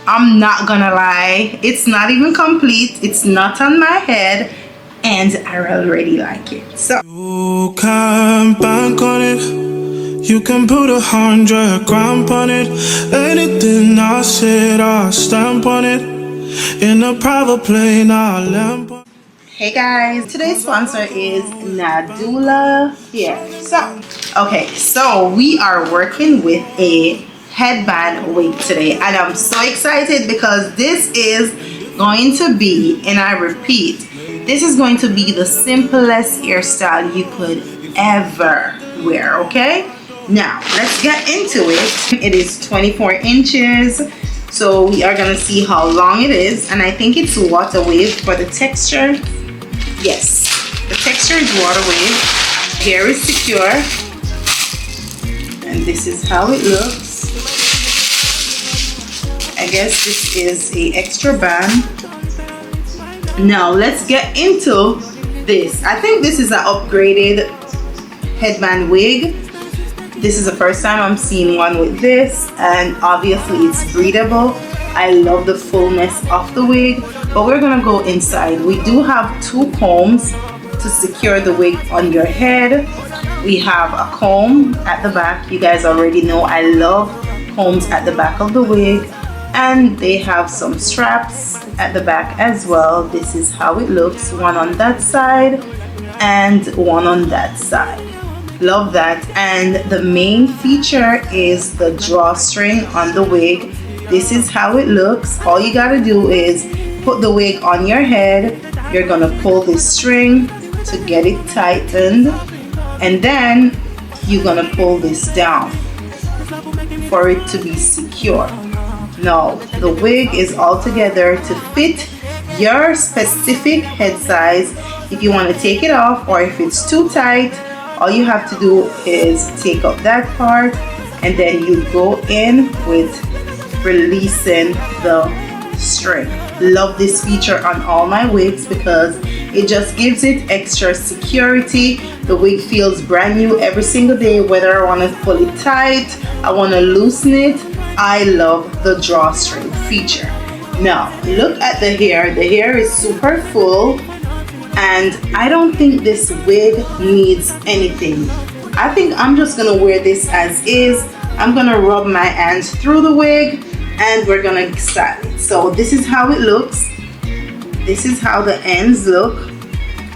I'm not gonna lie, it's not even complete, it's not on my head, and I already like it. So you can bank on it, you can put 100 grand on it. Anything I said, I'll stamp on it. In a private plane, I'll lamp on it. hey guys, today's sponsor is Nadula here. So we are working with a headband wig today, and I'm so excited because this is going to be, and I repeat, this is going to be the simplest hairstyle you could ever wear. Okay, now let's get into it. It is 24 inches, so we are gonna see how long it is, and I think it's water wave for the texture. Yes, the texture is water wave. Hair is secure, and this is how it looks. I guess this is a extra band. Now let's get into this. I think this is an upgraded headband wig. This is the first time I'm seeing one with this, and obviously it's breathable. I love the fullness of the wig, but we're gonna go inside. We do have 2 combs to secure the wig on your head. We have a comb at the back. You guys already know I love combs at the back of the wig, and they have some straps at the back as well. This is how it looks, one on that side and one on that side. Love that. And the main feature is the drawstring on the wig. This is how it looks. All you gotta do is put the wig on your head. You're gonna pull this string to get it tightened, and then you're gonna pull this down for it to be secure. Now the wig is all together to fit your specific head size. If you want to take it off, or if it's too tight, all you have to do is take up that part, and then you go in with releasing the string. Love this feature on all my wigs because it just gives it extra security. The wig feels brand new every single day, whether I want to pull it tight, I want to loosen it. I love the drawstring feature. Now look at the hair. The hair is super full, and I don't think this wig needs anything. I think I'm just gonna wear this as is. I'm gonna rub my hands through the wig, and we're gonna style it. So this is how it looks. This is how the ends look.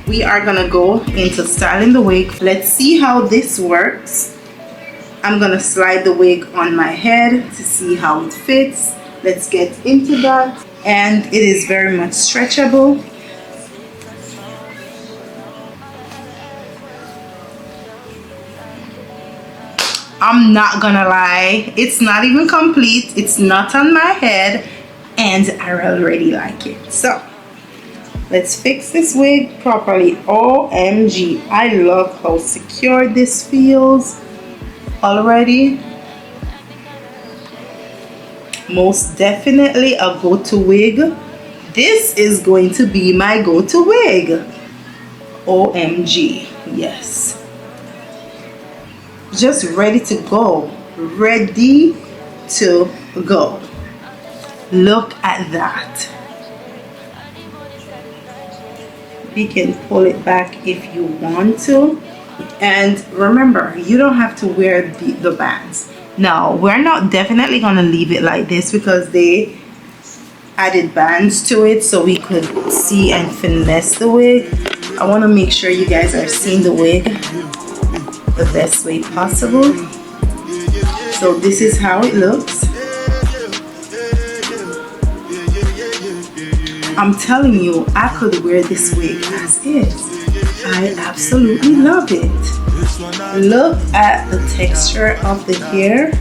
We are gonna go into styling the wig. Let's see how this works. I'm gonna slide the wig on my head to see how it fits. Let's get into that. And it is very much stretchable. I'm not gonna lie, it's not even complete, it's not on my head, and I already like it. So let's fix this wig properly. OMG, I love how secure this feels already. Most definitely a go-to wig. This is going to be my go-to wig. OMG, yes. Just ready to go. Ready to go. Look at that. You can pull it back if you want to. And remember, you don't have to wear the bands. Now, we're not definitely gonna leave it like this because they added bands to it so we could see and finesse the wig. I want to make sure you guys are seeing the wig the best way possible. So this is how it looks. I'm telling you, I could wear this wig as is. I absolutely love it. Look at the texture of the hair.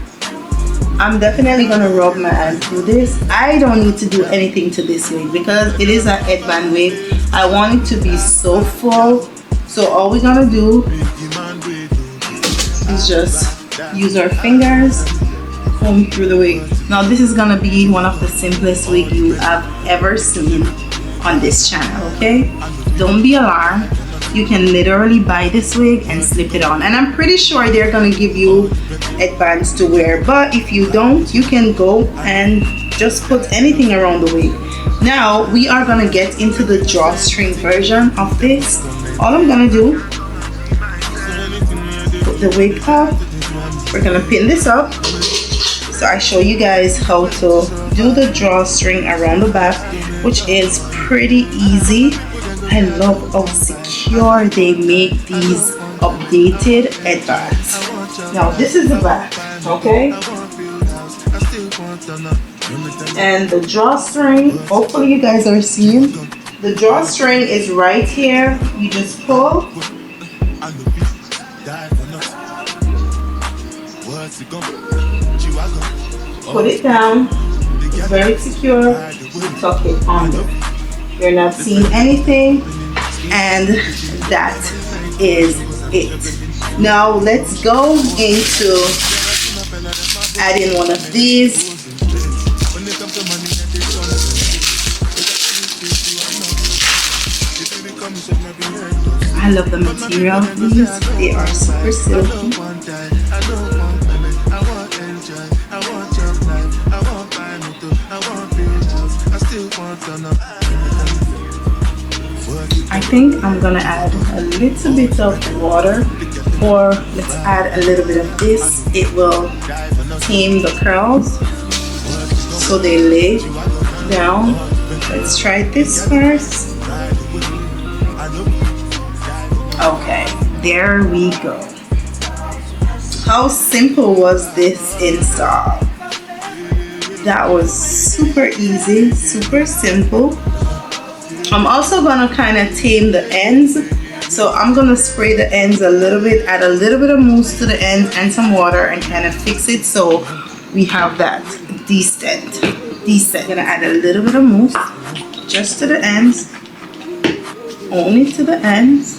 I'm definitely gonna rub my hand through this. I don't need to do anything to this wig because it is a headband wig. I want it to be so full. So all we're gonna do is just use our fingers, comb through the wig. Now this is gonna be one of the simplest wigs you have ever seen on this channel, okay? Don't be alarmed. You can literally buy this wig and slip it on, and I'm pretty sure they're gonna give you headbands to wear, but if you don't, you can go and just put anything around the wig. Now we are gonna get into the drawstring version of this. All I'm gonna do, put the wig up. We're gonna pin this up. So I show you guys how to do the drawstring around the back, which is pretty easy. I love how secure they make these updated headbands. Now this is the back, okay? And the drawstring, hopefully you guys are seeing. The drawstring is right here. You just pull. Put it down. It's very secure. Tuck it under. You're not seeing anything, and that is it. Now let's go into adding one of these. I love the material of these. They are super silky. I think I'm gonna add a little bit of water, or let's add a little bit of this. It will tame the curls so they lay down. Let's try this first. Okay, there we go. How simple was this install? That was super easy, super simple. I'm also gonna kind of tame the ends. So I'm gonna spray the ends a little bit, add a little bit of mousse to the ends and some water, and kind of fix it so we have that decent. I'm gonna add a little bit of mousse just to the ends, only to the ends.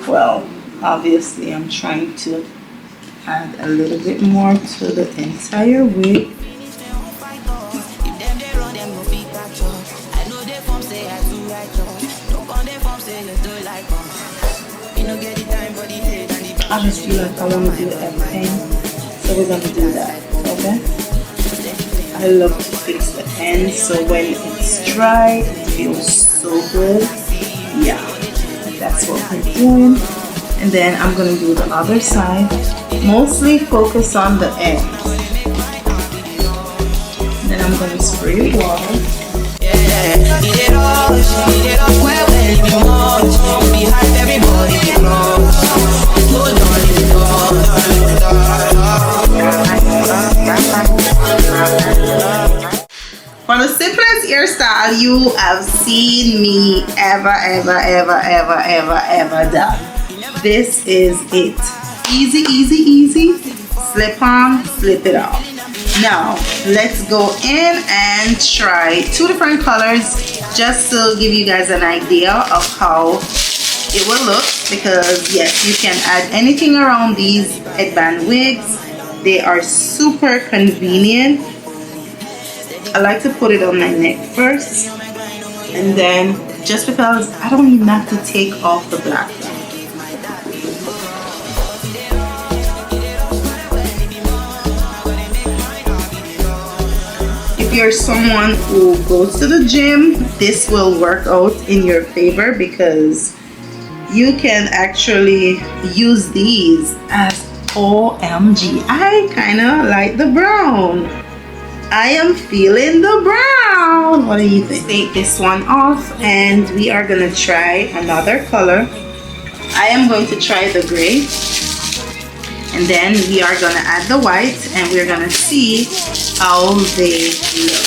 Well, obviously I'm trying to add a little bit more to the entire wig. I just feel like I want to do everything, so we're going to do that, okay? I love to fix the ends, so when it's dry, it feels so good. Yeah, that's what we're doing. And then I'm going to do the other side. Mostly focus on the ends. Then I'm going to spray water. For the simplest hairstyle you have seen me ever done. This is it. Easy, easy, easy. Slip on, slip it off. Now let's go in and try two different colors just to give you guys an idea of how it will look, because yes, you can add anything around these headband wigs. They are super convenient. I like to put it on my neck first, and then just because I don't even have to take off the black one. If you're someone who goes to the gym, this will work out in your favor, because you can actually use these as OMG. I kind of like the brown. I am feeling the brown. What do you think? Take this one off, and we are gonna try another color. I am going to try the gray, and then we are gonna add the white, and we're gonna see how they look.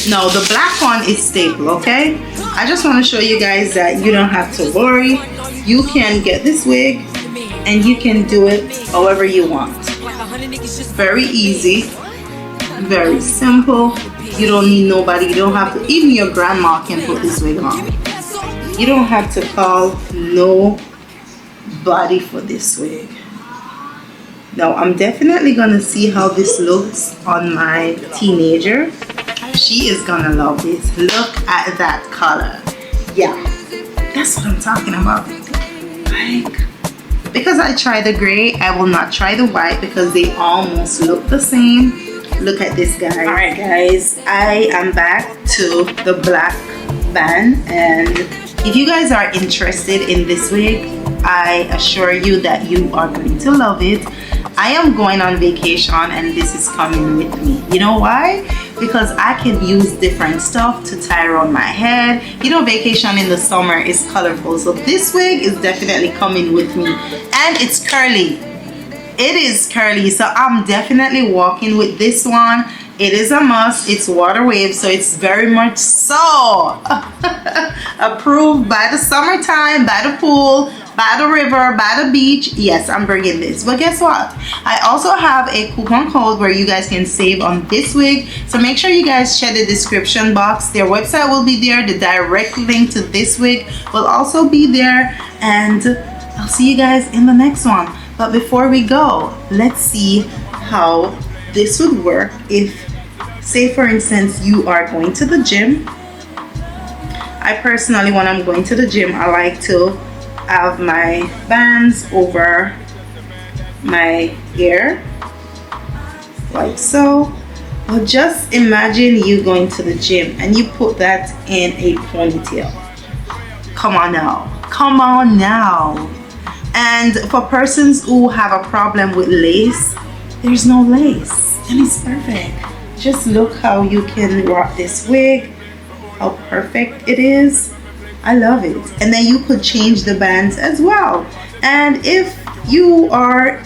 Now the black one is staple, okay? I just want to show you guys that you don't have to worry. You can get this wig and you can do it however you want. Very easy, very simple. You don't need nobody. You don't have to, even your grandma can put this wig on. You don't have to call nobody for this wig. Now I'm definitely gonna see how this looks on my teenager. She is gonna love this. Look at that color. Yeah, that's what I'm talking about. Like, because I tried the gray, I will not try the white because they almost look the same. Look at this, guys. All right, guys, I am back to the black band, and if you guys are interested in this wig, I assure you that you are going to love it. I am going on vacation and this is coming with me. You know why? Because I can use different stuff to tie around my head. You know, vacation in the summer is colorful, so this wig is definitely coming with me, and it's curly. It is curly, so I'm definitely walking with this one. It is a must. It's water wave, so it's very much so approved by the summertime, by the pool, by the river, by the beach. Yes, I'm bringing this. But guess what? I also have a coupon code where you guys can save on this wig. So make sure you guys check the description box. Their website will be there. The direct link to this wig will also be there. And I'll see you guys in the next one. But before we go, let's see how this would work if, say for instance, you are going to the gym. I personally, when I'm going to the gym, I like to have my bands over my hair like so. But just imagine you going to the gym and you put that in a ponytail. Come on now, come on now. And for persons who have a problem with lace, there's no lace and it's perfect. Just look how you can rock this wig, how perfect it is. I love it. And then you could change the bands as well. And if you are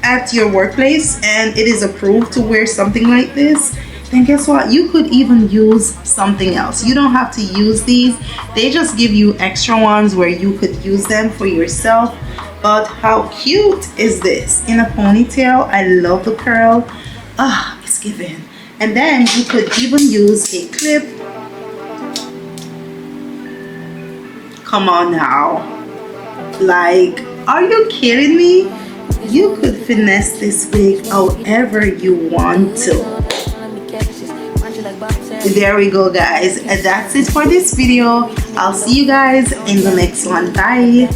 at your workplace and it is approved to wear something like this, then guess what? You could even use something else. You don't have to use these. They just give you extra ones where you could use them for yourself. But how cute is this? In a ponytail. I love the curl. Ah, it's giving. And then you could even use a clip. Come on now. Like, are you kidding me? You could finesse this wig however you want to. There we go, guys. That's it for this video. I'll see you guys in the next one. Bye.